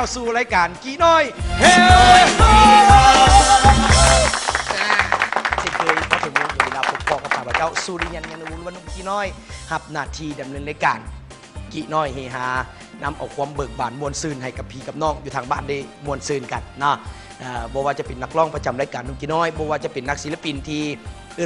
เข้าสู่รายการกี่น้อยเฮ้สิ่งเคยพอถึงเวลาพบกับข้าพเจ้าสุริยันยานวุฒิวรรณกี่น้อยหับหน้าที่ดำเนินรายการกี่น้อยเฮฮานำเอาความเบิกบานมวลซืนให้กับพี่กับน้องอยู่ทางบ้านได้มวลซืนกันนะบ่ว่าจะเป็นนักร้องประจำรายการนุ่มกี่น้อยบ่ว่าจะเป็นนักศิลปินที่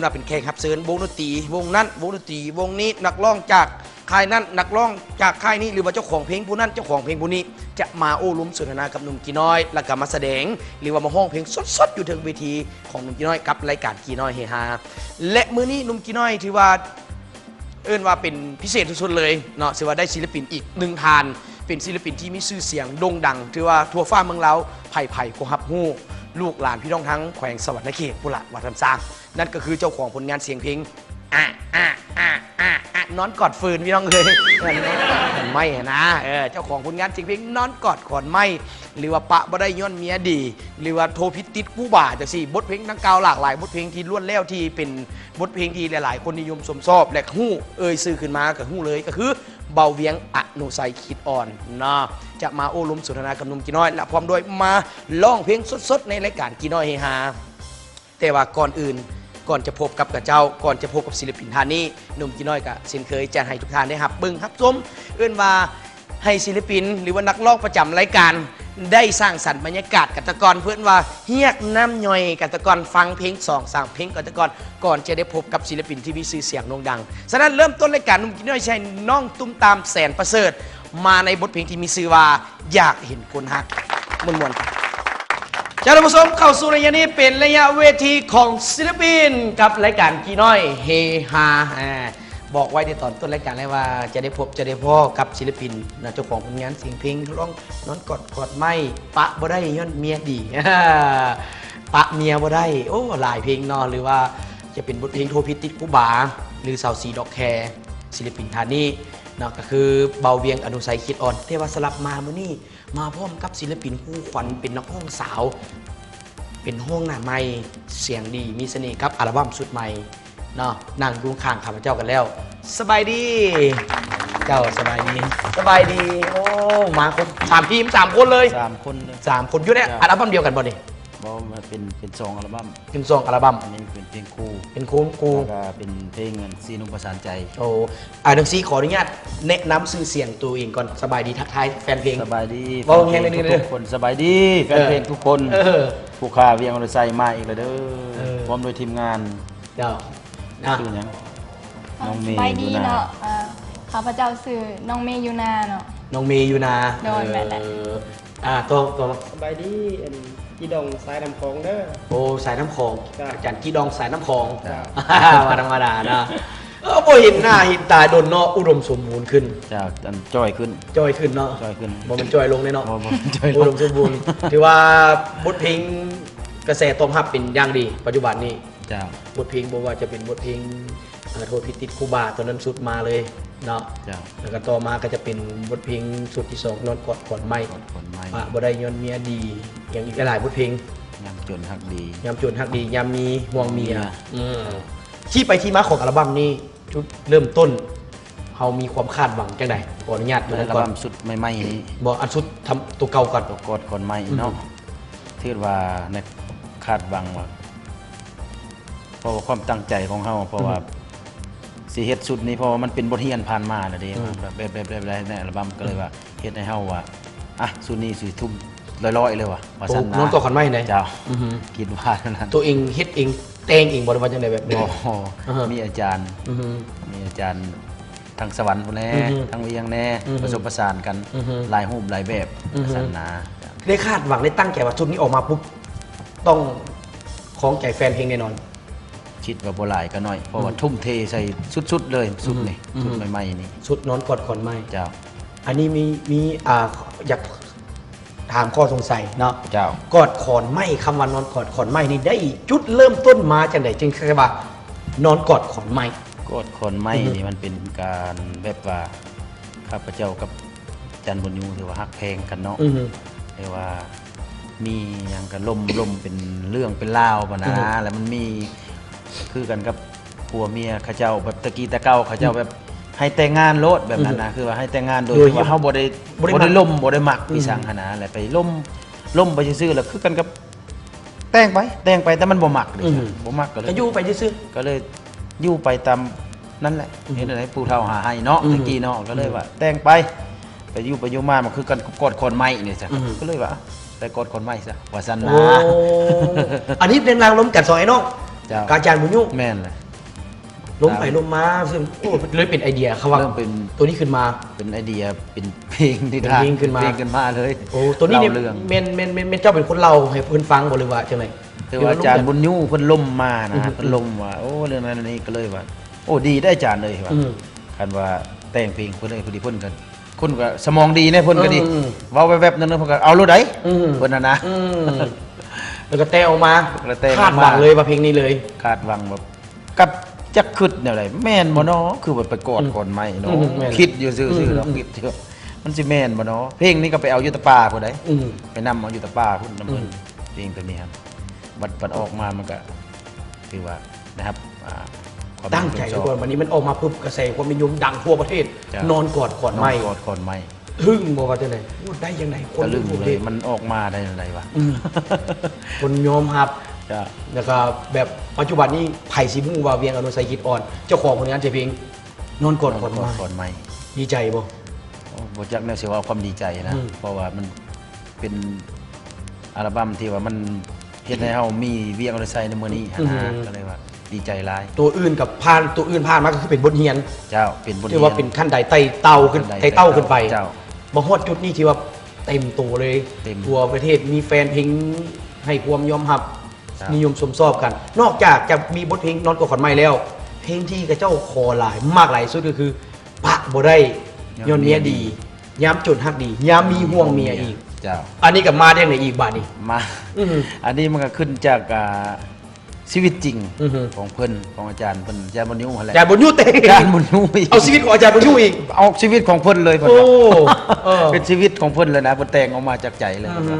เราเป็นแขกรับเชิญวงดนตรีวงนั้นวงดนตรีวงนี้นักร้องจากค่ายนั้นนักร้องจากค่ายนี้หรือว่าเจ้าของเพลงผู้นั้นเจ้าของเพลงผู้นี้จะมาโอ้ลุ้มสนทนากับหนุ่มกี่น้อยแล้วก็มาแสดงหรือว่ามาห้องเพลงสดๆอยู่ถึงเวทีของหนุ่มกี่น้อยกับรายการกี่น้อยเฮฮาและมื้อนี้หนุ่มกี่น้อยที่ว่าว่าเป็นพิเศษสุดๆเลยเนาะถือว่าได้ศิลปินอีกหนึ่งทานเป็นศิลปินที่มีชื่อเสียงโด่งดังถือว่าทั่วฟ้าเมืองเราไผ่ก็ฮับฮู้ลูกหลานพี่น้องทั้งแขวงสวรรณเขตปุระวัดทำซางนั่นก็คือเจ้าของผลงานเสียงเพลงนอนกอดฟืนพี่น้องเลยไม่นะเจ้าของผลงานเสียงเพลงนอนกอดขอนไม้หรือว่าปะบ่ได้ย้อนเมียดีหรือว่าโทพิติดกู้บ่าจากสี่บทเพลงทั้งเก่าหลากหลายบทเพลงที่ล้วนแล้วที่เป็นบทเพลงที่หลายๆคนนิยมชมชอบและฮู้ซื้อขึ้นมากับฮู้เลยก็คือเบาเวียงอนุสัยคิดอ่อนนะจะมาโอ้ล้มสนทนากับหนุ่มกี่น้อยและพร้อมด้วยมาร้องเพลงสดๆในรายการกี่น้อยเฮฮาแต่ว่าก่อนอื่นก่อนจะพบกับเจ้าก่อนจะพบกับศิลปินท่านนี้หนุ่มกี่น้อยก็เช่นเคยจะให้ทุกท่านได้รับเบิ่งรับชมว่าให้ศิลปินหรือว่านักร้องประจำรายการได้สร้างสรรค์บรรยากาศกันตะกอนเพื่อนว่าเฮียกน้ำย่อยกันตะกอนฟังเพลง2-3เพลงกันตะกอนก่อนจะได้พบกับศิลปินที่มีชื่อเสียงโด่งดังฉะนั้นเริ่มต้นรายการหนุ่มกี่น้อยใช้น้องตุ้มตามแสนประเสริฐมาในบทเพลงที่มีชื่อว่าอยากเห็นคนฮักมวนๆท่านผู้ชมเข้าสู่ระยะนี้เป็นระยะเวทีของศิลปินกับรายการกี่น้อยเฮฮาบอกไว้ในตอนต้นรายการเลยว่าจะได้พบจะได้พ่อกับศิลปินนะเจ้าของผลงานเสียงเพลงร้องนอนกอดไม่ปะบ่ได้ย้อนเมียดีปะเมียบ่ได้โอ้หลายเพลงนอนหรือว่าจะเป็นบทเพลงโทพิติดกูบาหรือสาวสีดอกแคร์ศิลปินท่านนี้นะก็คือเบาเวียงอนุสัยคิดอ่อนเทวสลับมาเมื่อนี้มาพร้อมกับศิลปินคู่ขวัญเป็นนักร้องสาวเป็นห้องหน้าใหม่เสียงดีมีเสน่ห์กับอัลบั้มสุดใหม่เนาะนั่งดูข้างข้าพเจ้ากันแล้วสบายดีเจ้าสบายดีโอ้มาคน3 ทีม 3 คนเลย3 คนอยู่เนี่ยอัลบั้มเดียวกันบ่นี่บ่มาเป็น2 อัลบั้มเป็น2 อัลบั้มอันนี้เป็นเพลงคู่แล้วก็เป็นเพลงซีนุ่มประสานใจโอ้ดังซีขออนุญาตแนะนำชื่อเสียงตัวเองก่อนสบายดีทักทายแฟนเพลงสบายดีเว้าแฮงเลยทุกคนสบายดีแฟนเพลงทุกคนผู้ค้าเวียงอนุสัยมาอีกแล้วเด้อพร้อมโดยทีมงานเจ้าชื่อหยังน้องเมย์ไปดีเนาะข้าพเจ้าสื่อน้องเมย์ยูนาเนาะน้องเมย์ยูนาโดนแบบนั้นตัวสบายดีจีดองสายน้ำคลองเด้อโอ้สายน้ำคลองอาจารย์กีดองสายน้ำคลองมาธรรมดานะพอเห็นหน้าเห็นตาโดนเนาะอุดมสมบูรณ์ขึ้นจากจ้อยขึ้นเนาะบ่มันจอยลงเลยเนาะอุดมสมบูรณ์ถือว่าบทเพลงกระแสตอบรับเป็นอย่างดีปัจจุบันนี้บทเพลงบอกว่าจะเป็นบทเพลงโทษพิติดคูบาตอนนั้นสุดมาเลยเนาะแล้วก็ต่อมาก็จะเป็นบทเพลงสุดที่2นอนกอดขอนไม้บ่ได้ย้อนเมียดีอย่างอีกหลายบทเพลงยามจนฮักดียามมีห่วงเมียที่ไปที่มาของอัลบั้มนี้จุดเริ่มต้นเขามีความคาดหวังจังใดขออนุญาตอัลบั้มสุดใหม่ๆนี้บ่อันสุดทำตัวเก่าก่อนตัวกอดขอนไม้เนาะที่ว่าในคาดหวังว่าเพราะว่าความตั้งใจของเฮาเพราะว่าสิเฮ็ดสุดนี้เพราะว่ามันเป็นบทเรียนผ่านมาแล้วเด้แบบในอัลบั้มก็เลยว่าเฮ็ดให้เฮาว่าสุดนี้สิทุ่มร้อยๆเลยว่ะว่าซั่นนะนอนกอดขอนไม้ไหนเจ้าคิดว่านั้นตัวเองเฮ็ดเองแต่งเองบ่ได้ว่าจังได๋แบบนี้มีอาจารย์ทางสวรรค์พุ่นแน่ทางเวียงแน่ผสมผสานกันหลายรูปหลายแบบศาสนาได้คาดหวังได้ตั้งใจว่าชุดนี้ออกมาปุ๊บต้องของใจแฟนเพลงแน่นอนคิดว่าบ่หลายก็น้อยเพราะว่าทุ่มเทใส่สุดๆเลยสุดนี่สุดใหม่ๆนี่สุดนอนกอดขอนไม้เจ้าอันนี้มีอยากถามข้อสงสัยเนาะเจ้ากอดขอนไม้คำว่านอนกอดขอนไม้นี่ได้จุดเริ่มต้นมาจากไหนจึงคือว่านอนกอดขอนไม้กอดขอนไม้นี่มันเป็นการแบบว่าข้าพเจ้ากับจันบุญยูถือว่าฮักเพลงกันเนาะเรียกว่ามีอย่างกันลมเป็นเรื่องเป็นราวป่ะนะแล้วมันมีคือกันกับผัวเมียข้าเจ้าแบบตะกี้ตะเก้าข้าเจ้าแบบ ให้แต่งงานโลดแบบนั้นนะคือว่าให้แต่งงานโดย โดย ที่ว่าเฮาบ่ได้ บ่ได้ บ่ได้ มัก ล่มบ่ได้มักพี่สังหนนะอะไรไปล่มไปซื่อๆแล้วคือกันกับแต่งไปแต่มันบ่มักเลยบ่มักก็เลย ก็อยู่ไปซื่อ ก็เลยอยู่ไปตามนั่นแหละเห็นอะไรปู่เฒ่าหาให้เนาะตะกี้เนาะก็เลยว่า แต่งไปอยู่ไปอยู่มามันคือกันกอดคนไม้นี่ซะก็เลยว่าไปกอดคนไม้ซะว่าซั่น ๆ นะ โอ้อันนี้เป็นรางล้มกันสองไอ้น้อง เจ้า กบอาจารย์บุญยุ่ง แม่นเลย ล้มไปล้มมาซึ่งโอ้เลยเป็นไอเดียเขาว่า เริ่มเป็น ตัวนี้ขึ้นมา เป็นไอเดียเป็นเพลงที่ เป็นเพลงขึ้นมา เพลงขึ้นมาเลย โอ้ตัวนี้เนี่ย เล่าเรื่อง เมนเจ้าเป็นคนเล่าให้เพื่อนฟังบ่หรือว่าจังได๋ คือว่าอาจารย์บุญยูเพิ่นล่มมานะฮะเพิ่นล่มว่าโอ้เรื่องนั้นนี่ก็เลยว่า โอ้ดีได้อาจารย์เลยว่าคันว่าแต่งเพลงเพิ่นเลยพอดีเพิ่นกันคุณก็สมองดีเนี่ยเพิ่นก็ดีเว้าแวบๆนั่นเพิ่นก็เอาโลดได้เพิ่นน่ะนะ แล้วก็แตะออกมา แล้วแตะออกมา คาดหวังเลยว่าเพลงนี้เลย คาดหวังแบบกับจักคิดแนวใดแม่นบ่เนาะคือว่าไปกอดก่อนไหมเนาะ แม่น คิดอยู่ซื่อๆแล้วคิดอยู่มันสิแม่นบ่เนาะเพลงนี้ก็ไปเอาอยู่ตะป่าพุ่นได้ ไปนำเอาอยู่ตะป่าพุ่นน้ำเพิ่นเพลงตัวนี้ครับบัดออกมามันก็คือว่านะครับความ ตั้งใจ ช ทุ อก บ คนวันนี้มันออกมาปุ๊บกระแสความนิยมดังทั่วประเทศ จ้ะ นอนกอดขอนไม้ กอดก่อนไม่ ทึ่งบอกว่าจะไหนพูดได้ยังไงคน ตะลึง ทั่วประ เล เท ย ศ มันออกมาได้ยังไงวะ คนยอมรับ จ้ะ แล้วก็แบบปัจจุบันนี้ไผ่ซิมูวาเวียงอนุสัยคิดอ่อน เจ้าของผลงานเพลงนอนกอดขอนไม้ ก่อนไม่ ดีใจบ่ โอ้บ่จักแนวสิว่าความดีใจนะ เพราะว่ามันเป็นอัลบั้มที่ว่ามันเฮ็ดให้เฮามีเวียงอรไซในมื้อนี้นะก็เลยว่าดีใจหลาย ตัวอื่นกับตัวอื่นผ่านมาก็คือเป็นบทเรียน เจ้าเป็นบท ที่ว่าเป็นขั้นใดไต่เต้าขึ้น ขั้นใด ไต่เต้าขึ้นไป เจ้า บางฮอดจุดนี้ที่ว่าเต็มตัวเลย เต็ม ทั่วประเทศมีแฟนเพลงให้ความยอมรับ ครับ นิยมชมชอบกัน นอกจากจะมีบทเพลงนอนกอดขอนไม้แล้ว เพลงที่กระเจ้าคอหลายมากหลายสุดก็คือปะบ่ได้ย้อนเมียดีย้ำจนฮักดีย้ำมีห่วงเมียอีก เจ้า อันนี้กับมาได้ในอีกบาทนี่ มา อื้อหือ อันนี้มันก็ขึ้นจากชีวิตจริง อือฮึ ของเพิ่นของอาจารย์เพิ่นอาจารย์บุญยูหั่นแหละ อาจารย์บุญยูเต อาจารย์บุญยูก เอาชีวิตของอาจารย์บุญยูอีก เอาชีวิตของเพิ่นเลยเพิ่น โอ้ ว่า เออ เป็นชีวิตของเพิ่นเลยนะเพิ่นแต่งออกมาจากใจเลย อือฮึ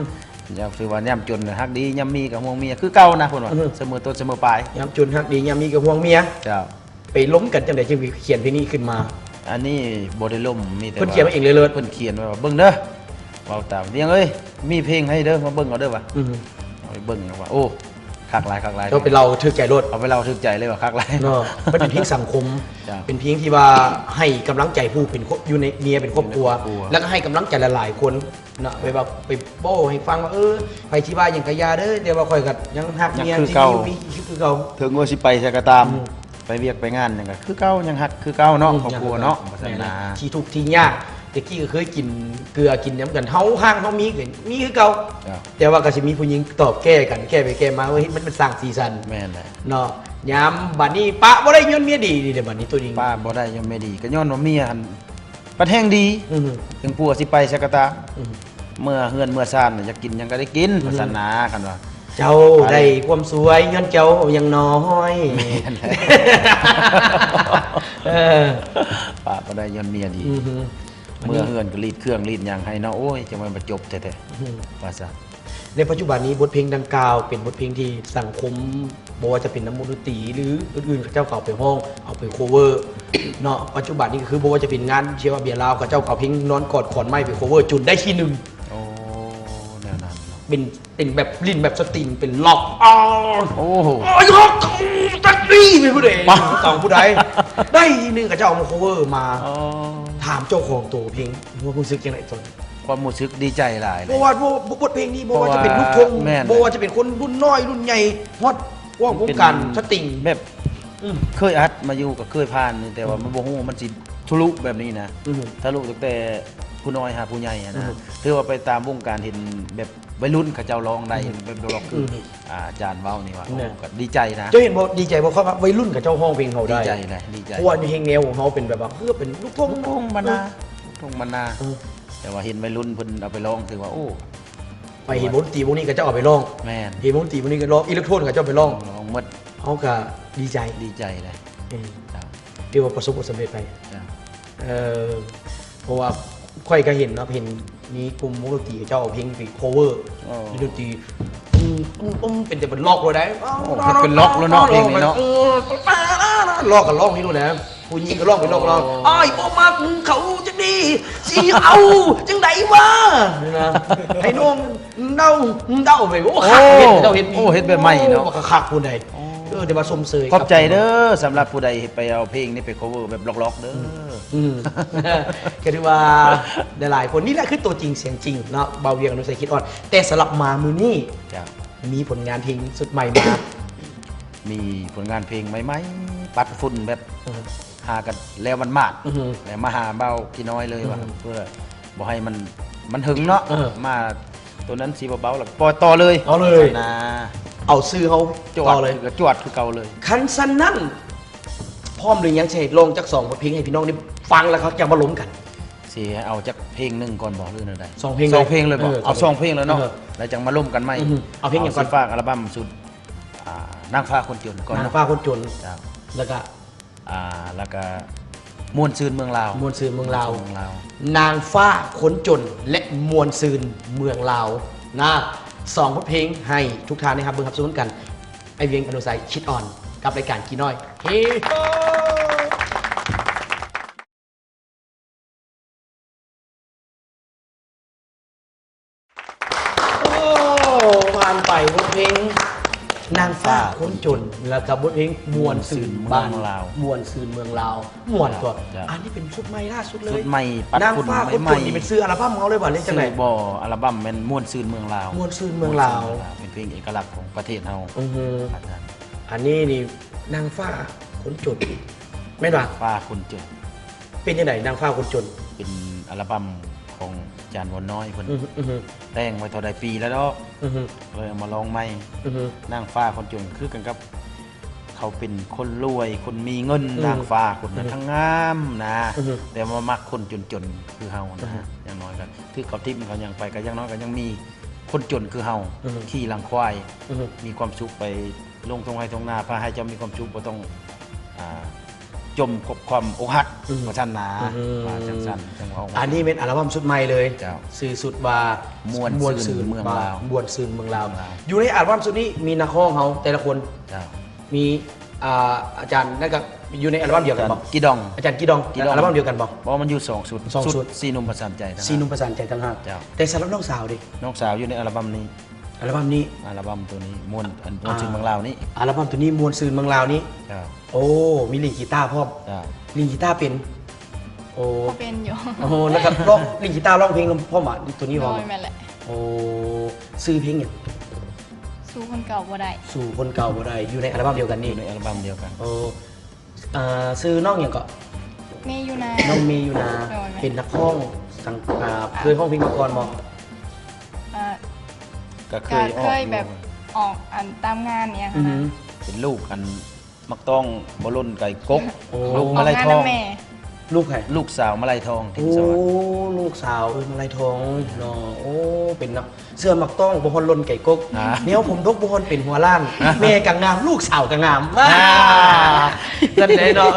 อย่าคือว่าย่ำจนฮักดีย่ำมีกับห่วงเมียคือเก่านะเพิ่นว่า อือฮึ เสมอต้นเสมอปลาย ย้ำจนฮักดีย้ำมีกับห่วงเมีย เจ้า ไปล้มกันจังไดจึงเขียนเพลงนี้ขึ้นมา อันนี้บ่ได้ล่มมีแต่ เพิ่นเขียนมาเองเลยเลิศ เพิ่นเขียนไว้ว่าเบิ่งเด้อเว้าตามเรียงเอ้ยมีเพลงให้เด้อมาเบิ่งเอาเด้อว่ะ อือหือ เอาไปเบิ่งว่าโอ้คักหลาย ก็เป็นเราถือใจรถ เอาไปเล่าถึกใจเลยว่าคักหลาย เนาะมันเป็นเพลงสังคม จ้ะ เป็นเพลงที่ว่าให้กำลังใจผู้เป็นอยู่ในเมียเป็นครอบครัว เป็นครอบครัว แล้วก็ให้กำลังใจหลายๆคนนะไปแบบไปโบ้ให้ฟังว่าไปที่ว่าอย่างกะยาเด้อเดี๋ยวว่าคอยกับยังหักเมียที่อยู่มีคือเก่า ถึงว่าสิไปใส่ก็ตาม อืม ไปเวียกไปงานหยังก็คือเก่ายังฮักคือเก่าเนาะครอบครัวเนาะภาษานา ที่ทุกข์ที่ยากแต่กี้ก็เคยกินเกลือกินน้ำกันเฮาห้างเฮามีกันมีคือเก่า เจ้า แต่ว่าก็สิมีผู้หญิงตอบแก้กันแก้ไปแก้มาว่าเฮ้ยมันสร้างสีสัน แม่นแหละ เนาะยามบัดนี้ปะบ่ได้ย้อนเมียดีนี่เด้บัดนี้ตัวจริง ป้าบ่ได้ยังไม่ดีก็ย้อนว่าเมียหันปัดแห้งดี อือหือ ถึงผัวสิไปใส่ก็ตาม อือหือ เมื่อเฮือนเมื่อซ่านน่ะอยากกินหยังก็ได้กินภาษานากันว่า เจ้าได้ความสวยย้อนเจ้ายังน้อย แม่นแหละ เออ ป้าบ่ได้ย้อนเมียดี อือหือ เมื่อเฮือนก็รีดเครื่องรีดหยังให้เนาะโอ้ยจะมันบ่จบแท้ อือหือ ๆว่าซะ ในปัจจุบันนี้บทเพลงดังกล่าวเป็นบทเพลงที่สังคมบอกว่าจะเป็นน้ำมนตรีหรืออื่นๆเขาเจ้าเก่าไปห้องเอาไปโคเวอร์ เนาะปัจจุบันนี้ก็คือบอกว่าจะเป็นงานเชียร์ว่าเบียร์ลาวเขาเจ้าเก่าเพลงนอนกอดขอนไม้ไปโคเวอร์จุดได้ที่หนึ่ง โอ้แนวนั้นเนาะ เป็นแบบลิ้นแบบสตริงเป็นล็อกอ๋อ โอ้โห โอ้ยล็อกตักนี่เป็นผู้ใดสองผู้ใดได้ทีหนึงเขาเจ้าเอามาโคเวอร์มา อ๋อ ถามเจ้าของตัวเพลงว่ารู้สึกยังไงตอน ความรู้สึกดีใจหลายเล เพ ย ราะว่าบทเพลงนี้บอกว่าจะเป็นลูกทุ่ง แม่น บอกว่าจะเป็นคนรุ่นน้อยรุ่นใหญ่ฮอตว่าวงการสตริง แบบ อืม เคยอัดมาอยู่ก็เคยผ่านนี่แต่ว่ามันบ่ฮู้ว่ามันสิทะลุแบบนี้นะ อือฮึ ทะลุตั้งแต่ผู้น้อยหาผู้ใหญ่อะ อือ นะ ฮึ ถือว่าไปตามวงการเห็นแบบวัยรุ่นเขาเจ้าร้องได้แบบร้องคืออ อฮึ อาจารย์เว้านี่ว่า เนี่ย โอ้ก็ดีใจนะ เจ้าเห็นบอกดีใจบอกเขาว่าวัยรุ่นกับเจ้าห้องเพลงเขา ดี ได้ ใจเลยดีใจ เพราะว่าเพลงแนวของเขาเป็นแบบว่าเพื่อเป็นลูกทุ่ง ทุ่งมานาทุ่งมานา เออ แต่ว่าเห็นวัยรุ่นเพิ่นเอาไปร้องถือว่าโอ้ ไปเห็นวงดนตรีพวกนี้ก็จะเอาไปร้อง แม่น เห็นวงดนตรีพวกนี้ก็ร้องอิเล็กโทรนก็จะเอาไปร้อง ร้องหมด เขาก็ดีใจ ดีใจเลย เออ จ้า ที่ว่าประสบความสำเร็จไป จ้า เออเพราะว่าค่อยก็เห็นนะเห็นมีกลุ่มวงดนตรีเจ้าเอาเพลงไป cover ดนตรีเป็นแต่เป็นล็อกเลยนะ โอ้มันเป็นล็อกแล้วเนาะเพลงนี้เนาะ ล็อกกับล็อกนี่ดูนะ ผู้หญิงก็ร้องเป็นนกร้องอ้ายบ่มักเขาจังดีสิเอาจังไดวะนะให้น้องเดาไปโอ้คักเฮ็ดเดาเฮ็ด โอ้เฮ็ดแบบใหม่เนาะ บ่คักผู้ใดเดี๋ยวมาชมเสย ขอบใจเด้อสำหรับผู้ใดไปเอาเพลงนี้ไป cover แบบล็อกๆเด้อ ก็ถือว่าหลายๆคนนี่แหละคือตัวจริงเสียงจริงเนาะเบาเวียงอนุสัยคิดอ่อนแต่สำหรับมามือนี่ จ้า มีผลงานเพลงสุดใหม่มา มีผลงานเพลงใหม่ๆปัดฝุ่นแบบหากันแล้วมันมาก อือฮึ แล้วมาหาเบาพี่น้อยเลยว่าเพื่อบ่ให้มันหึงเนาะ เออ มาตัวนั้นสีเบาๆแล้วปล่อยต่อเลย เอาเลย นะ เอาซื้อเขา จวด ต่อเลย ก็จวดคือเก่าเลย คันสันนั่นพร้อมหรือยังเฉดลงจาก2เพลงให้พี่น้องได้ฟังแล้วเขาจะมาล้มกัน สิเอาจักเพลงหนึงก่อนบอกเรื่องอะไร สองเพลงเลย สองเพลงเลยบอก เออ เอาสองเพลงแล้วเนาะ เออ แล้วจังมาร่วมกันไหม อือฮึเอาเพลงอย่างก่อน สิฝากอัลบั้มสุดนางฟ้าคนจนก่อน นาง เนาะ ฟ้าคนจน จ้า แล้วก็ แล้วก็มวลซืนเมืองลาว มวลซืนเมืองลาว เมืองลาว นางฟ้าคนจนและมวลซืนเมืองลาวนะสองบทเพลงให้ทุกท่านนะครับเบิ่งครับสู้กันไอเวียงอนุสัยคิดอ่อนกับรายการกีน้อยเฮ้โอ้ผ่านไปบทเพลงนางฟ้าคนจนแล้วกับบทเพลงมวลซืนบ้านลาวมวลซืนเมืองลาวมวลตัว จ้ะ อันนี้เป็นชุดใหม่ล่าสุดเลย สุดใหม่ปัด นาง ฝุ่น ฟ้าคน ให จ ม่ นนี่เป็นซื้ออัลบั้มเขาเลยบ่เล่นจังไหน ซื้อบ่อัลบั้มแมันมวลซืนเมืองลาว มวลซืนเมืองลาว เป็นเพลงเอกลักษณ์ของประเทศเฮา อือฮึ อาจารย์ อันนี้นี่นางฟ้าคนจนไม่หรอ ฟ้าคนจน เป็นยังไงนางฟ้าคนจน เป็นอัลบั้มของอาจารย์วันน้อยเพิ่น อือฮึอือฮึ แต่งไว้เท่าใดปีแล้วเนาะ อือฮึ เลยเอามาลองใหม่ อือฮึ นางฟ้าคนจนคือกันกับเขาเป็นคนรวยคนมีเงิน อืม นางฟ้าคนนั้นทั้งงามนะ อือฮึ แต่ว่ามักคนจนๆคือเฮา อือ นะ ฮึ อย่างน้อยกันคือเขาทิพย์เขายังไปก็ยังน้อยก็ยังมีคนจนคือเฮา อือฮึ ขี่หลังควาย อือฮึ มีความสุขไปลงทงไห้ทงนาพาให้เจ้ามีความสุขบ่ต้องจมกับความอกหัก อือฮึ บ่ท่านนา อือฮึ ว่าจังซั่นจังว่า อันนี้เป็นอัลบั้มชุดใหม่เลย เจ้า สื่อสุดว่าม วลซืนเมืองลาว มวลซืนเมืองลาว เมืองลาว อยู่ในอัลบั้มชุดนี้มีนักร้องเขาแต่ละคน เจ้า มีอาจารย์นั่นก็อยู่ในอัลบั้มเดียวกันบอก กีดอง อาจารย์กีดอง กีดอง อัลบั้มเดียวกันบอก เพราะมันอยู่2สุด สองสุด สีหนุ่มประสานใจทั้ง ซีนุ่มประสานใจทั้งห้า เจ้า แต่สำหรับน้องสาวดิ น้องสาวอยู่ในอัลบั้มนี้ อัลบั้มนี้ อัลบั้มตัวนี้มวลชื่อเมืองลาวนี้ อัลบั้มตัวนี้มวลซืนเมืองลาวนี้ เจ้า โอ้มีลีดกีตาร์พร้อม เจ้า ลีดกีตาร์เป็นโอ้ ก็เป็นอยู่ โอ้แล้วก็ร้องลีดกีตาร์ร้องเพลงพ่อหมาตัวนี้พ โด ร้อม ยแม่นแหละ โอ้ซื้อเพลงอย่าง สู้คนเก่าบ่ได้ สู่คนเก่าบ่ได้อยู่ในอัลบั้มเดียวกัน อ นี่ ยู่ในอัลบั้มเดียวกัน โอ้ซื้อน้องอย่างก็ เมย์อยู่นะ น้องเมย์อยู่นะ โดยแม่ เป็นนักร้องสังเคยห้องเพลงมาก่อนบ่ อ่า ก็เค ก็ ยอ เค อก ยแบบออกอันตามงานเนี่ย อื ค่ะ อหือ เป็นลูกอันมักต้องบล้นไก่กก โอ้ ลูก ออ มะ ก ไล งาน ทอง นำแม่ ลูกใคร ลูกสาวมะไลทองทิ โอ้ มสวัสดิ์ ลูกสาวมาลายทองเนาะโอ้เป็นนักเสื้อมักต้องบ่ฮอนลนไก่กกเนี่ยผมทกบ่ฮอนเป็นหัวล้านแม่กังงามลูกสาวกังงามนั่นแหละเนาะ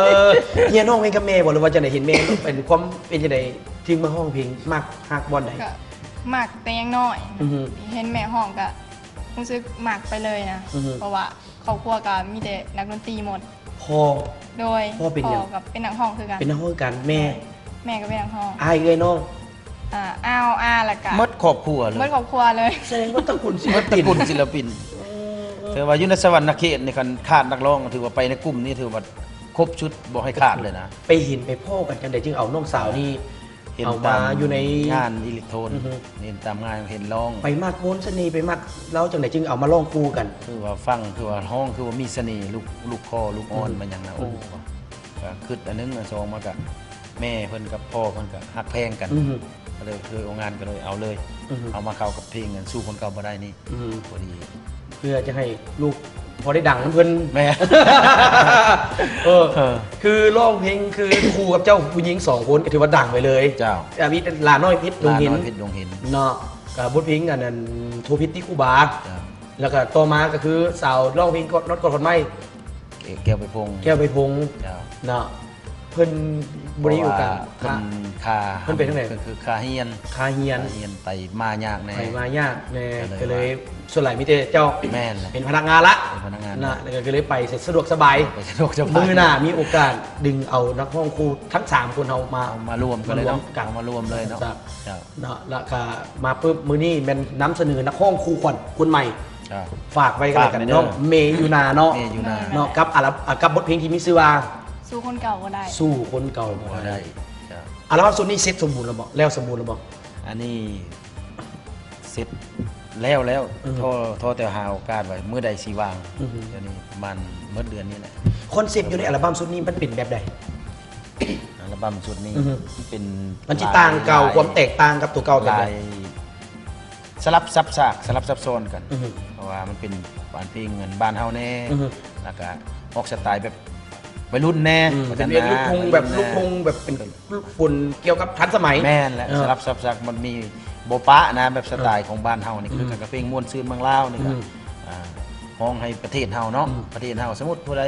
เฮียน้องเองกับแม่บ่หรือว่าจะได้เห็นแม่เป็นความเป็นจังได๋ถึงมาห้องเพลงมากฮักบ่อนใด ก็หมักแต่ยังน้อย อือฮึ เห็นแม่ห้องก็รู้สึกหมักไปเลยนะ อือฮึ เพราะว่าครอบครัวก็มีแต่นักดนตรีหมด พ่อ โดย พ่อเป็นหยัง กับเป็นนักห้องคือกัน เป็นนักห้องกันแม่ แม่ก็เป็นนักห้อง อายเอ้ยน้อง อ้าวอาละกัน หมดครอบครัวเลย เมื่อครอบครัวเลย แสดงว่าตระกูลศิ ห ล มดต ปิ ระ น กูลศิลปินถือว่าอยู่ในสวรรค์เขตในคันขาดนักร้องถือว่าไปในกลุ่มนี้ถือว่าครบชุดบ่ให้ขาดเลยนะ ไปเห็นไปพ่อกันจังไดจึงเอาน้องสาวนี่ เห็น เอา ตาม มาอยู่ใน งานอิเล็กโทรน อือฮึ เห็นตามงานเห็นร้อง ไปมากโวนเสน่ห์ไปมากแล้วจังไดจึงเอามาร้องคู่กัน คือว่าฟังคือว่าห้องคือว่ามีเสน่ห์ลูกคอลูกอ่อนมันอย่างนะโอ้ก็คืออันนึงอันสองมากับแม่เพิ่นกับพ่อเพิ่นก็ฮักแพงกัน อือฮึ ก็เลยคือเอางานก็เลยเอาเลย อือฮึ เอามาเข้ากับเพลงกันสู้คนเก่าบ่ได้นี่ อือฮึ พอดี เพื่อจะให้ลูกพอได้ดังน้ำเพิ่น แม่ เออ เออ คือร้องเพลงคือคู่กับเจ้าผู้หญิงสองคนก็ถือว่าดังไปเลย เจ้า มีหลาน้อยพิษดวง ลา หิน น้อยเพชรดวงหิน เนาะกับบทเพลงอันนั้นโทพิษที่คูบา เจ้า แล้วก็ต่อมาก็คือสาวร้องเพลงก็น็อตกอดคนไม้ แก้วไปพง แก้วไปพง เจ้า เนาะ เพิ่นบริอยู่กัน เพราะว่าค่า เพิ่นเป็นจังได๋ คือค่าเฮียน คาเฮียน ค่าเฮียนไปมายากแน่ ไปมายากแน่ ก็ ก็ เล เลย ยส่วนหลายมีแต่เจ้า แม่นเลย เป็นพนักงานละ เป็นพนักงาน นะแล้วก็เลยไปสะดวกสบาย ไปสะดวกสบาย มือหน้ามีโอกาสดึงเอานักห้องครูทั้ง 3 คนเอามา เอามารวมกันเลยเนาะ กัน เอามารวมเลยเนาะ ครับ ครับ เนาะแล้วก็มาปุ๊บมือนี้แมันนำเสนอนักห้องครูคนใหม่ ครับ ฝากไว้กันแล้วกัน ฝากไว้เด้อ เนาะเมยูนาเนาะ เมยูนา เนาะกับกับบทเพลงที่มีชื่อว่า สู้คนเก่าก็ได้ สู้คนเก่า พ บ่ อ ได้ ได้ครับ อัลบั้มสุดนี้เซ็ตสมบูรณ์แล้วบ่แล้วสมบูรณ์แล้วบ่ อันนี้เสร็จแล้ว อือฮึ โทรแต่หาโอกาสไว้เมื่อใดสิวาง อือฮึ เดี๋ยวนี้ประมันเมื่อเดือนนี้แหละ คอนเซปต์อยู่ในอัลบั้มชุดนี้มันเป็นแบบใด อัลบั้มชุดนี้ อือฮึ เป็น มันจิต่างเก่าความแตกต่างกับตัวเก่าแบบ ลา ใด ยสลับซับซากสลับซับซ้อนกัน อือฮึ เพราะว่ามันเป็นบ้านเพลงเงินบ้านเฮาแน่ อือฮึ แล้วก็ออกสไตล์แบบวัยรุ่นแน่ เป็นเพลงลูกทุ่งแบบลูกทุ่งแบบเป็นลูกปุ่นเกี่ยวกับทันสมัย แม่นแหละ เออ สลับซับซากมันมีโบปะนะแบบสไตล์ของบ้านเฮานี่คือกับเพลงม่วนซื่นเมืองลาวนี่ก็ อืม ห้องให้ประเทศเฮาเนาะ อืม ประเทศเฮาสมมุติผู้ใด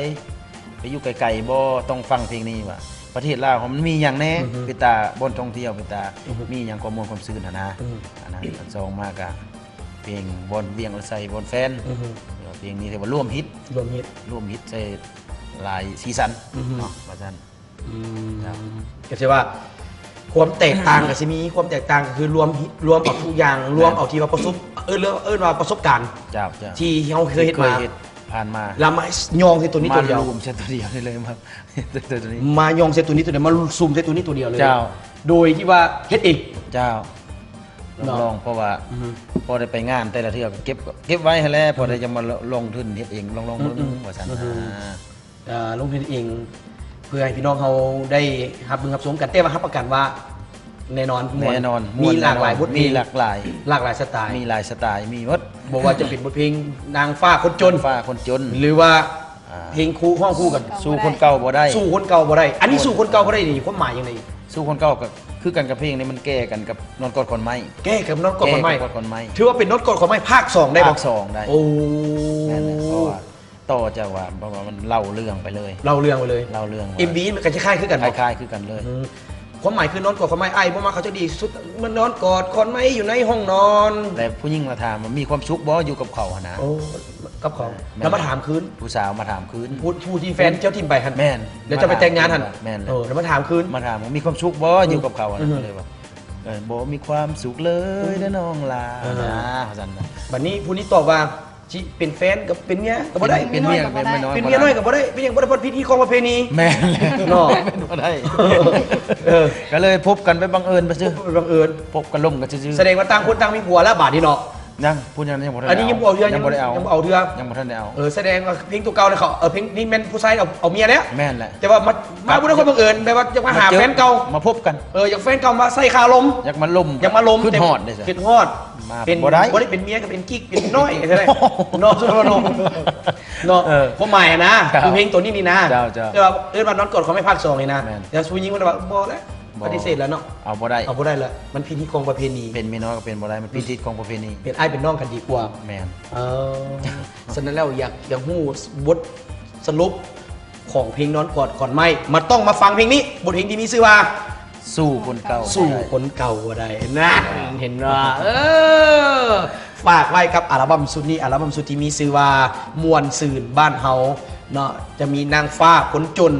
ไปอยู่ไกลๆบ่ต้องฟังเพลงนี้ว่าประเทศลาวมันมีอย่างแน่เป็นตาบนท่องเที่ยวเป็นตามีอย่างความม่วนความซื่นนะอันนั้นอันสองมากะเพลงบนเวียงละไสบนแฟน อือฮึ เพลงนี้เรียกว่าร่วมฮิต รวมฮิต ร่วมฮิตใส่หลายซีซัน อือฮึ เนาะว่าซั่น ครับ ก็ใช่ว่าความแตกต่างก็จะมีความแตกต่างก็คือรวมเอาทุกอย่างรวมเอาที่ว่าประสบว่าประสบการณ์ เจ้า ที่เราเคยเห็นมา ผ่านมา แล้วมายองใส่ตัวนี้ตัวเดียว รวมเส้นตัวเดียวได้เลยครับ ตัวนี้ มายองใส่ตัวนี้ตัวเดียวมาซูมใส่ตัวนี้ตัวเดียวเลย เจ้า โดยที่ว่าเฮ็ดเอง เจ้า เนาะ ลองเพราะว่า อือฮึ พอได้ไปงานแต่ละเทื่อก็เก็บไว้ให้แล้วพอได้จะมาลงทุนเฮ็ดเองลองเบิ่ง อืม ว่าซั่น อืม อ่า ลงทุนเองเพื่อให้พี่น้องเขาได้รับมือรับสมกันแต่ว่ารับประกันว่าแน่นอนม่ว แน่นอน มีหลากหลายบทเพล มี ง หลากหลาย หลากหลายสไตล์ มีหลายสไตล์มีหมด บอกว่าจะเป็นบทเพลงนางฟ้าคนจน ฟ้าคนจน หรือว่า อ่า เพลงคู่ห้องคู่กัน สู้คนเก่าบ่ได้ สู้คนเก่าบ่ได้ อันนี้สู้คนเก่าบ่ได้นี่ความหมายยังไง สู้คนเก่าก็คือกันกับเพลงนี้มันแก้กันกับนอนกอดคนไม้ แก้กับน็อตกดคนใหม่ แก้กับคนไม้ ถือว่าเป็นน็อตกดคนใหม่ภาค 2 ได้บ่ ภาคสองได้ โอ้ นั่นแหละเพราะว่าต่อจากว่าเพราะว่ามันเล่าเรื่องไปเลย เล่าเรื่องไปเลย เล่าเรื่องว่า MV มันก็จะคล้ายๆคือกัน ค บ่ ล้ายๆคือกันเลย อืมความหมายคือน็อตกดคนใหม่ไอ้บ่มาเขาจะดีสุดมันน็อตกอดคนใหม่อยู่ในห้องนอน แต่ผู้หญิงมาถามว่ามีความสุขบ่อยู่กับเขาหนนะ โอ้กับของแล้วมาถามคืน ผู้สาวมาถามคืน ผู้ที่แฟนเจ้าทิมไปหัน แม่น แล้วจะไปแต่งงานหัน แม่นเลย แล้วมาถามคืน มาถามว่ามีความสุขบ่อยู่กับเขาหน อื นะ ม ก็เลยว่าบ่มีความสุขเลยเด้อน้องลา อ่า นะว่าซั่นนะ บัดนี้ผู้นี้ตอบว่าจิเป็นแฟนกับเป็นเมียก็บ่ได้ เป็นเมียเป็นไม่น้อย เป็นเมียน้อยก็บ่ได้เป็นหยังบ่ได้เพราะพิธีของประเพณี แม่นเลย เนาะ เป็นบ่ได้ เออ ก็เลยพบกันไปบังเอิญไปซื่อ บังเอิญ พบกันล่มกันซื่อ แสดงว่าต่างคนต่างมีผัวแล้วบาดนี้เนาะ ยังพูดยังบ่ทัน อันนี้ยังบ่เอาเทื่อ ยังบ่ได้เอา ยังบ่เอาเทื่อ ยังบ่ทันได้เอา แสดงว่าเพลงตัวเก่าเนี่ยเขาเพลงนี้แม่นผู้ชายเอาเมียแล้ว แม่นแหละ แต่ว่ามาบ่ได้คนบังเอิญแบบว่าอยากมาหา จอ แฟนเก่า มาพบกัน อยากแฟนเก่ามาใส่คาลม อยากมาล่ม อยากมาลม ขึ้นฮอดได้ซะ ขึ้นฮอด มา เป็น บ่ได้ บ่ได้เป็นเมียก็เป็นกิ๊กเป็นน้อยใช่ไหมเนาะสุดเนาะเนาะ เออ ความหมายอะนะครับ คือเพลงตัวนี้นี่นะ เจ้า แต่ว่าว่านอนกดเขาไม่ภาค2เลยนะ แม่น แต่ผู้หญิงมันว่าบ่แล้ว บ่ ปฏิเสธแล้วเนาะ เอาบ่ได้ เอาบ่ได้แล้วมันพิธีของประเพณี เป็นเมียน้อยก็เป็นบ่ได้มันพิธีของประเพณี เป็นอ้ายเป็นน้องกันดีกว่า แม่น เอฉะนั้นแล้วอยากฮู้บทสรุปของเพลงนอนกอดก่อนไหมมาต้องมาฟังเพลงนี้บทเพลงที่มีชื่อว่า สู้คนเก่า สู้คนเก่าบ่ได้นะเห็นว่าฝากไว้กับอัลบั้มสุดนี้อัลบั้มสุดที่มีชื่อว่ามวนซื่นบ้านเฮาเนาะจะมีนางฟ้าคนจน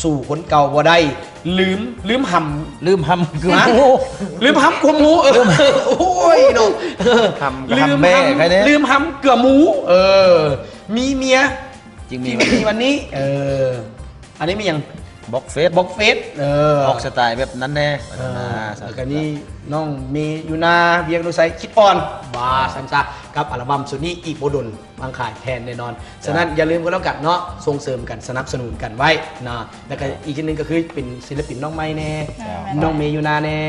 สู่คนเก่าบ่ได้ลืมหำ ลืมทำคือ ฮะ โอ้ ลืมหำกลัวหมูโอ้ยน้อง หำกับหำแม่ใครเนี่ย ลืมหำเกลือหมู มีเมีย จริง จริ มี งมีวันนี้อันนี้มีอย่าง บล็อกเฟซ บล็อกเฟสออกสไตล์แบบนั้นแน่ แล้วก็นี่น้องเมยูนาเบียงดูไซคิดอ่อนบาซัมซากับอัลบั้มสุดนี้อีกโบดนบางขายแทนแน่นอน ฉะนั้นอย่าลืมกันแล้วกันเนาะส่งเสริมกันสนับสนุนกันไว้นะแล้วก็อีกชิ้นหนึงก็คือเป็นศิลปินน้องไม้แน่ น้องเมยูนาแน่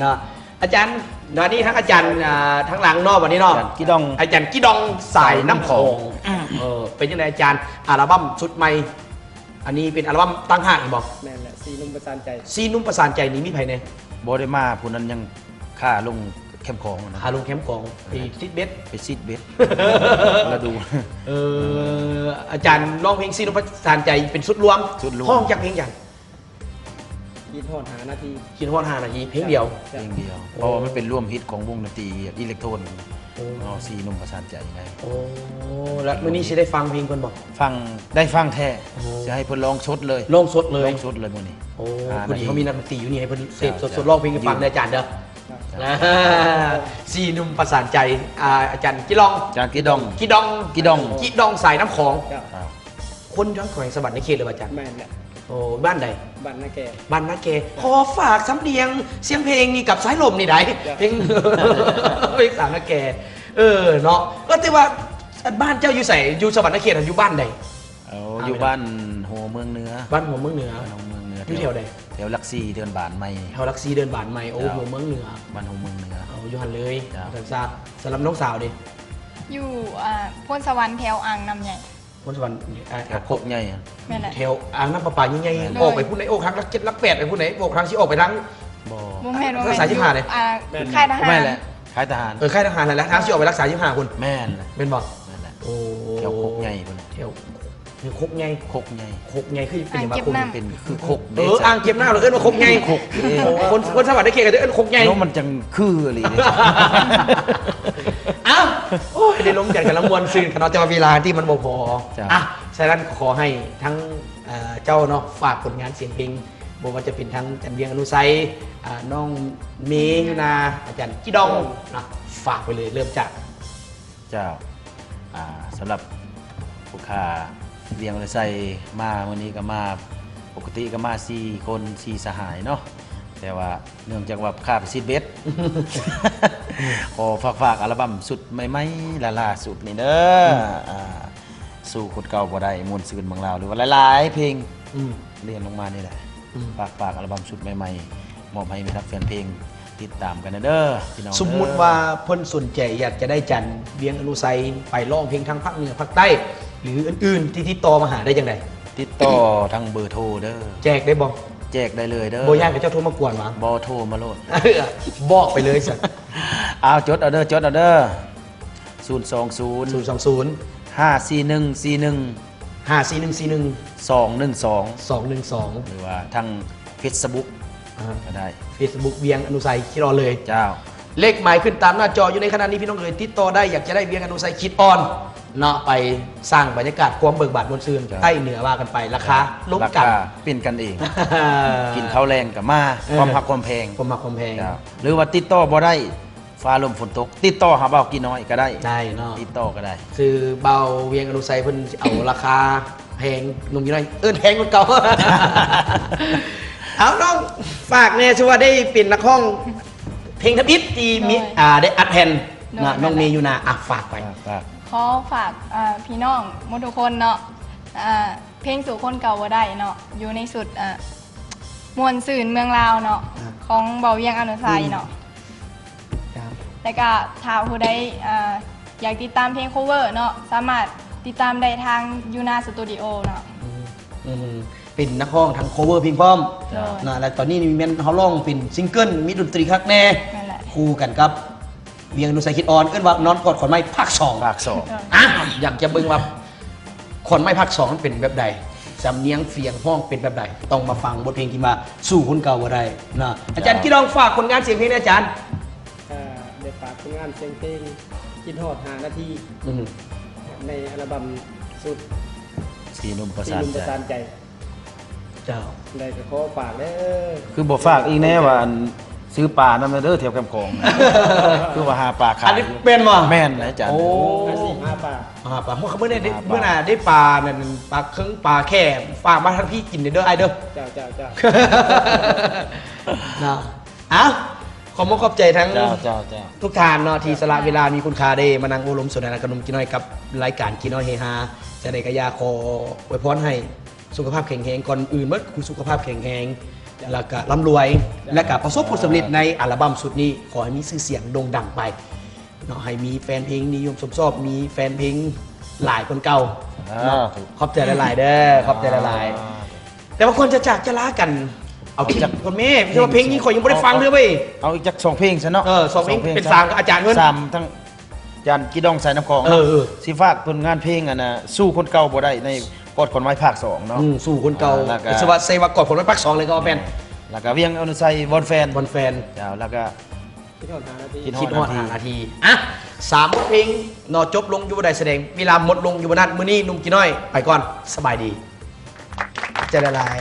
เนาะอาจารย์วันนี้ทั้งอาจารย์ทั้งหลังเนอกวันนี้เนาะ กี่ดอง อาจารย์กิดองสายน้ำของเป็นยังไงอาจารย์อัลบั้มชุดใหม่อันนี้เป็นอัลบั้มตั้งห้างอีกบอก แม่นแหละสีนุ่มประสานใจ ซีนุ่มประสานใจนี้มีไผเนี่ย บได้มาผู้นั้นยังค่าลงแคมป์ของนะ ฮาลงแคมป์ของปีซิดเบส ไปซิดเบสแล้วดู อาจารย์ร้องเพลงซีนุ่มประสานใจเป็นชุดรวม ชุดรวม ห้องจากเพลงอย่าง คิดฮอดหานาที คิดฮอด5นาทีเพลงเดียว เพลงเดียวเพราะว่ามันเป็นร่วมฮิตของวงดนตรีอิเล็กโทรน โอ้ เอาสีหนุ่มประสานใจไง โอ้แล้วมื้อนี้สิได้ฟังเพลงเพิ่นบ่ ฟังได้ฟังแท้ โอ้ จะให้เพิ่นร้องสดเลย ลงสดเลย ร้องสดเลยมื้อนี้ โอ้ อ่า พอดีเขามีนักดนตรีอยู่นี่ให้เพิ่นเสพ จ้ะ สดๆร้องเพลงให้ฟัง อยู่ ได้อาจารย์เด้อ ครับ นะสี่หนุ่มประสานใจอาจารย์กิลอง จานกีดอง กิดอง กิดอง กิดองสายน้ำของ ครับ ครับ คนทั้งแขวงสะบัดในเขตเลยป่ะอาจารย์ แม่นแหละ โอ้บ้านใด บ้านนาแก่ บ้านนาเกขอฝากสำเนียงเสียงเพลงนี่กับสายลมนี่ได้ จ้ะ เพลง เพลงสามนาแกเนาะก็แต่ว่าบ้านเจ้าอยู่ใส่อยู่สะบัดนาเขตอยู่บ้านใด เอาอยู่บ้านหัวเมืองเหนือ บ้านหัวเมืองเหนือ บ้านหัวเมืองเหนือ อยู่แถวใด แถวหลักสี่เดือนบานไม่ แถวลักซีเดินบานใหม่โอ้ จ้ะ หัวเมืองเหนือ บ้านหัวเมืองเหนือ เอาอยู่หันเลย จ้ะ สันซาสำหรับน้องสาวดิ อยู่พ้นสวรรค์แถวอ่างน้ำใหญ่ คนสวรรค์ แถวโคกใหญ่อะ แม่นแหละ แถวอ่างน้ำประปาใหญ่ เลย ๆออกไปพูดไหนโอ้ครั้งลักเจ็ดลักแปดไปพูดไหนโอ้ครั้งที่ออกไปทั้ง บ่ บ่แม่นบ่ รั แม่ ก น ษาที่หาดเลย ค่ายทหาร แม่นแหละค่ายทหาร ค่ายทหารอะไรแล้วทั้งที่ออกไปรักษา25คน แม่นแหละ เป็นบอก นั่นแหละ โอ้ แถวโคกใหญ่พุ่นน่ะ แถวคกใหญ่ โคกใหญ่ คกใหญ่คือเป็นอย่างว่าคก เป็นคือโคก อ่างเก็บหน้าเราเอิ้นว่าคกใหญ่ โคกเอ้ย โอ้คนสวัสดิ์ได้เขตกันเอิ้นคกใหญ่ แล้วมันจังคืออะไรเนี่ย อ้าวโอ้ยได้ลงกันกันละมวลซื่นกันเนาะแต่ว่าเวลาที่มันบ่พอ จ้ะ อ่ะฉะนั้นขอให้ทั้งเจ้าเนาะฝากผลงานเสียงเพลงบ่ว่าจะเป็นทั้งอาจารย์เวียงอนุไซน้องเมย์ยุนาอาจารย์จิดองนะฝากไปเลยเริ่มจาก เจ้าสำหรับผู้ค้าเรียงเลยใส่มาวันนี้ก็มาปกติก็มา4คน4สหายเนาะแต่ว่าเนื่องจากว่าค่าไปซีดเบส ขอฝากอัลบั้มสุดใหม่ๆล่าสุดนี่เด้อสู่คนเก่าบ่ได้มวลซืนเมืองลาวหรือว่าหลายๆเพลง อืม เรียนลงมานี่แหละ อืม ฝากอัลบั้มชุดใหม่ๆมอบให้มิตรแฟนเพลงติดตามกันนะเด้อพี่น้องเด้อ สมมุติว่าเพิ่นสนใจอยากจะได้จันเวียงอนุไซไปร้องเพลงทางภาคเหนือภาคใต้ หรืออื่นๆที่ติดต่อมาหาได้ยังไง ติดต่อทางเบอร์โทรเด้อ แจกได้บ่ แจกได้เลยเด้อ บ่ยากกับเจ้าโทรมากวนหวะ บอโทรมาโลด บอกไปเลยสัตว์ เอาจดเอาเด้อ020 020 54141 5441 212 212 หรือว่าทาง Facebook ก็ได้ Facebook เวียงอนุไซคิดรอเลย เจ้า เลขหมายขึ้นตามหน้าจออยู่ในขณะนี้พี่น้องเอ๋ยติดต่อได้อยากจะได้เวียงอนุไซคิดออนเนาะไปสร้างบรรยากาศความเบิกบานบนซืน ครับ ใต้เหนือว่ากันไปราคาล้ม รา กัน คาเป็นกันเอง กินข้าวแรงกับมา ความหักความแพง ผมมาความแพง เจ้าหรือว่าติดต่อบ่ได้ฟ้าลมฝนตก ติดต่อหาเบากี่น้อยก็ได้ ได้เนาะ ติดต่อก็ได้ คือเบาเวียงอนุไซเพิ่นเอาราคาแพงหนุ่มอยู่ไหนแพงกว่าเก่า เอาน้องฝากเนี่ยชื่อว่าได้เป็นนักห้องเพลงทับอิฐที่มีได้อัดแผ่นนะน้องเมย์อยู่นาฝากไป ขอฝากพี่น้องหมดทุกคนเนาะเพลงสู่คนเก่าบ่ได้เนาะอยู่ในสุดมวลสื่นเมืองลาวเนาะ ครับ ของเบาเวียงอนุไซเนาะแล้วก็ถ้าผู้ใดอยากติดตามเพลง cover เนาะสามารถติดตามได้ทางยูนาสตูดิโอเนาะ เป็นนักห้องทาง cover เพลงพร้อม ใช่ นะแล้วตอนนี้มีแม่นเขาร้องเป็นซิงเกิลมีดนตรีคักแน่ นั่นแหละ คู่กันครับเวียงอนุไซคิดออนเอิ้นว่านอนกอดขอนไม้ภาค2 ภาค อ่ะอยากจะเบิ่งว่าขอนไม้ภาค2มันเป็นแบบใดสำเนียงเสียงห้องเป็นแบบใดต้องมาฟังบทเพลงที่มาสู่คนเก่าบ่ได้นะอาจารย์กี่ลองฝากผลงานเสียงเพลงนะอาจารย์ ได้ฝากผลงานเสียงเพลงคิดฮอดหานาที อืม ในอัลบั้มสุด 2สีหนุ่มประ ที่ สาน ลุม ใจ ประสานใจ เจ้า ได้ก็ขอฝากเด้อ คือบ่ฝากอีกแน่ว่าอันซื้อปลานำเด้อแถวแคมป์ของ คือว่าหาปลาขา อั ย นนี้เป็นบ่ แม่นนะอาจารย์ โอ้ 5 ปาก ปลาเมื่อไหร่ได้เมื่อน่ะได้ปลานั่นปลาเครื่องปลาแค่ฝากมาทางพี่กินเด้อไอเด้อ เจ้า นะเอ้าขอบคุณขอบใจทั้ง เจ้า ทุกท่านเนาะที่สละเวลามีคุณค่าได้มานั่งโอลมสนทนากับนมกินน้อยกับรายการกินน้อยเฮฮาจะได้กระยาขออวยพรให้สุขภาพแข็งแรงก่อนอื่นเมื่อคือสุขภาพแข็งแรงแล้วก็ร่ำรวย และก็ประสบผลสำเร็จในอัลบั้มสุดนี้ ขอให้มีชื่อเสียงโด่งดังไปเนาะให้มีแฟนเพลงนิยมชมชอบมีแฟนเพลงหลายคนเก่าเนาะขอบใจหลายๆเด้อขอบใจหลายๆแต่ว่าคนจะจากจะลากัน เอาจากคนเมย์ไม่ใช่ว่าเพลงนี้ขอยยังไม่ได้ฟังเลยเว้ย เอาอีกจัก2เพลงซะเนาะ สองเพลงเป็นสามกับอาจารย์เพิ่น สามทั้งอาจารย์กิดองใส่น้ำของ เออ สิฝากผลงานเพลงอ่ะนะสู้คนเก่าบ่ได้ในกอดคนไม้ภาค2เนาะ สู่คนเก่า แล้วก็ สวัสดิ์เซวากอดผลไม้ปักสองเลยก็ว่าเป็น แล้วก็เวียงอนุไซบอลแฟน บอลแฟน เจ้าแล้วก็ ที่เขาหานาที คิดฮอดหานาทีอ่ะ3 บทเพลงนอจบลงอยู่บ่ได้แสดงเวลาหมดลงอยู่บ่นั้นมื้อนี้หนุ่มกี่น้อยไปก่อนสบายดีเจริญลาย